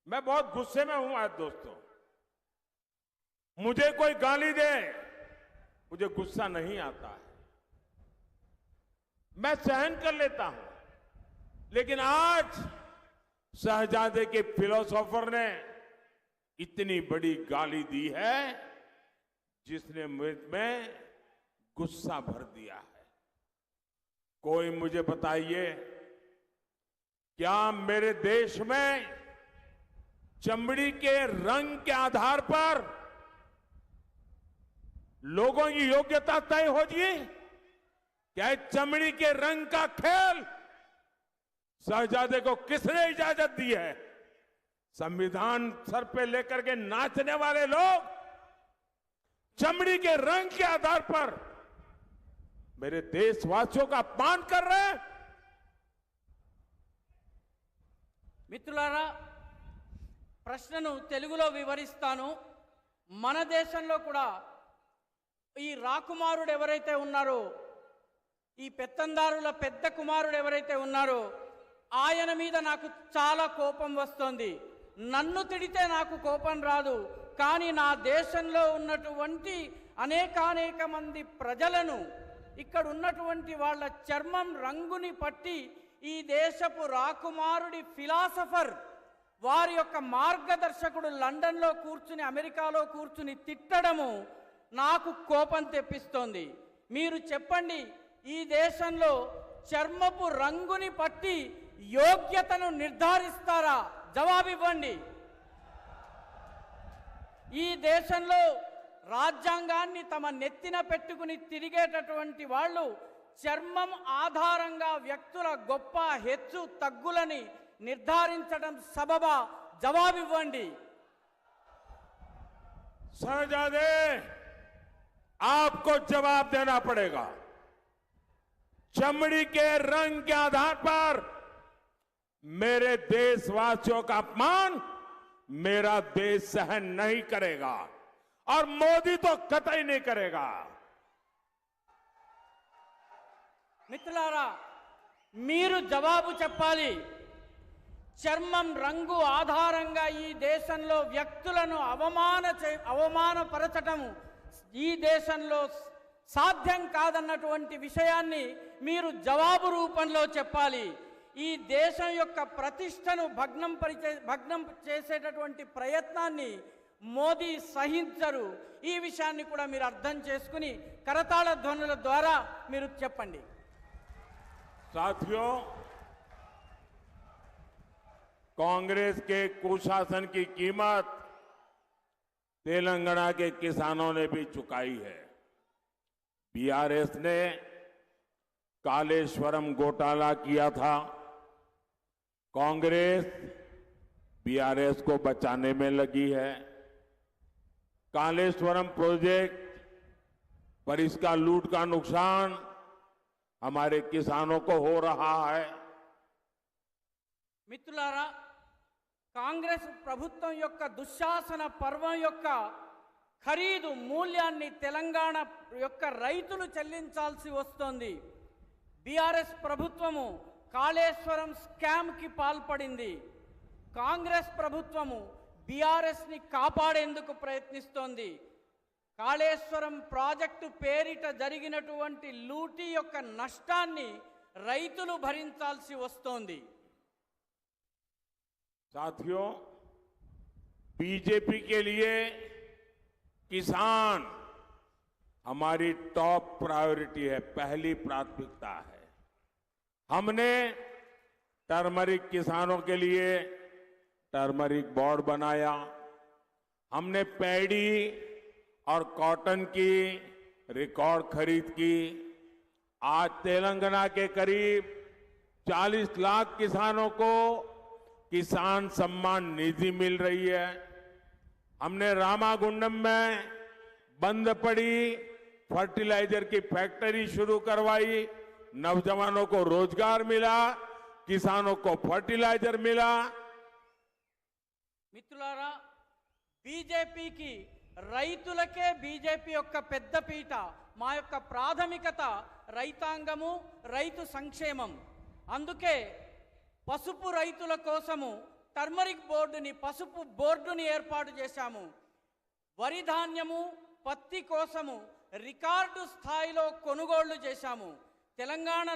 मैं बहुत गुस्से में हूं आज दोस्तों। मुझे कोई गाली दे, मुझे गुस्सा नहीं आता है, मैं सहन कर लेता हूं। लेकिन आज शहजादे के फिलोसोफर ने इतनी बड़ी गाली दी है जिसने में गुस्सा भर दिया है। कोई मुझे बताइए, क्या मेरे देश में चमड़ी के रंग के आधार पर लोगों की योग्यता तय होगी? क्या चमड़ी के रंग का खेल शहजादे को किसने इजाजत दी है? संविधान सर पे लेकर के नाचने वाले लोग चमड़ी के रंग के आधार पर मेरे देशवासियों का अपमान कर रहे हैं। మిత్రులారా, ప్రశ్నను తెలుగులో వివరిస్తాను. మన దేశంలో కూడా ఈ రాకుమారుడు ఎవరైతే ఉన్నారో, ఈ పెత్తందారుల పెద్ద కుమారుడు ఎవరైతే ఉన్నారో ఆయన మీద నాకు చాలా కోపం వస్తుంది. నన్ను తిడితే నాకు కోపం రాదు, కానీ నా దేశంలో ఉన్నటువంటి అనేక మంది ప్రజలను, ఇక్కడ ఉన్నటువంటి వాళ్ళ చర్మం రంగుని పట్టి ఈ దేశపు రాకుమారుడి ఫిలాసఫర్ వారి యొక్క మార్గదర్శకుడు లండన్లో కూర్చుని అమెరికాలో కూర్చుని తిట్టడము నాకు కోపం తెప్పిస్తోంది. మీరు చెప్పండి, ఈ దేశంలో చర్మపు రంగుని పట్టి యోగ్యతను నిర్ధారిస్తారా? జవాబివ్వండి. ఈ దేశంలో రాజ్యాంగాన్ని తమ నెత్తిన పెట్టుకుని తిరిగేటటువంటి వాళ్ళు చర్మం ఆధారంగా వ్యక్తుల గొప్ప హెచ్చు తగ్గులని నిర్ధారించడం సబబా? జవాబివ్వండి. शहजादे, आपको जवाब देना पड़ेगा। चमड़ी के रंग के आधार पर मेरे देशवासियों का अपमान मेरा देश सहन नहीं करेगा और मोदी तो कतई नहीं करेगा। మిత్రులారా, మీరు జవాబు చెప్పాలి. చర్మం రంగు ఆధారంగా ఈ దేశంలో వ్యక్తులను అవమానపరచటం ఈ దేశంలో సాధ్యం కాదన్నటువంటి విషయాన్ని మీరు జవాబు రూపంలో చెప్పాలి. ఈ దేశం యొక్క ప్రతిష్టను భగ్నం చేసేటటువంటి ప్రయత్నాన్ని మోదీ సహించరు. ఈ విషయాన్ని కూడా మీరు అర్థం చేసుకుని కరతాళ ధ్వనుల ద్వారా మీరు చెప్పండి. साथियों, कांग्रेस के कुशासन की कीमत तेलंगाना के किसानों ने भी चुकाई है। बीआरएस ने कालेश्वरम घोटाला किया था। कांग्रेस बीआरएस को बचाने में लगी है। कालेश्वरम प्रोजेक्ट पर इसका लूट का नुकसान हमारे किसानों को हो रहा है। మిత్రులారా, కాంగ్రెస్ ప్రభుత్వం యొక్క దుశ్శాసన పర్వం యొక్క ఖరీదు మూల్యాన్ని తెలంగాణ యొక్క రైతులు చెల్లించాల్సి వస్తోంది. బీఆర్ఎస్ ప్రభుత్వము కాళేశ్వరం స్కామ్ కి పాల్పడింది. కాంగ్రెస్ ప్రభుత్వము బీఆర్ఎస్ని కాపాడేందుకు ప్రయత్నిస్తోంది. కాళేశ్వరం ప్రాజెక్టు పేరిట జరిగినటువంటి లూటీ యొక్క నష్టాన్ని రైతులు భరించాల్సి వస్తోంది. साथियों, बीजेपी के लिए किसान हमारी टॉप प्रायोरिटी है, पहली प्राथमिकता है। हमने टर्मरिक किसानों के लिए टर्मरिक बोर्ड बनाया। हमने पैडी और कॉटन की रिकॉर्ड खरीद की। आज तेलंगाना के करीब 40 लाख किसानों को किसान सम्मान निधि मिल रही है। हमने रामागुंडम में बंद पड़ी फर्टिलाइजर की फैक्ट्री शुरू करवाई। नौजवानों को रोजगार मिला, किसानों को फर्टिलाइजर मिला। మిత్రులారా, బీజేపీకి రైతులకే బీజేపీ యొక్క పెద్దపీట. మా యొక్క ప్రాథమికత రైతాంగము, రైతు సంక్షేమం. అందుకే పసుపు రైతుల కోసము టర్మరిక్ బోర్డుని, పసుపు బోర్డుని ఏర్పాటు చేశాము. వరి ధాన్యము, పత్తి కోసము రికార్డు స్థాయిలో కొనుగోళ్లు చేశాము. తెలంగాణలో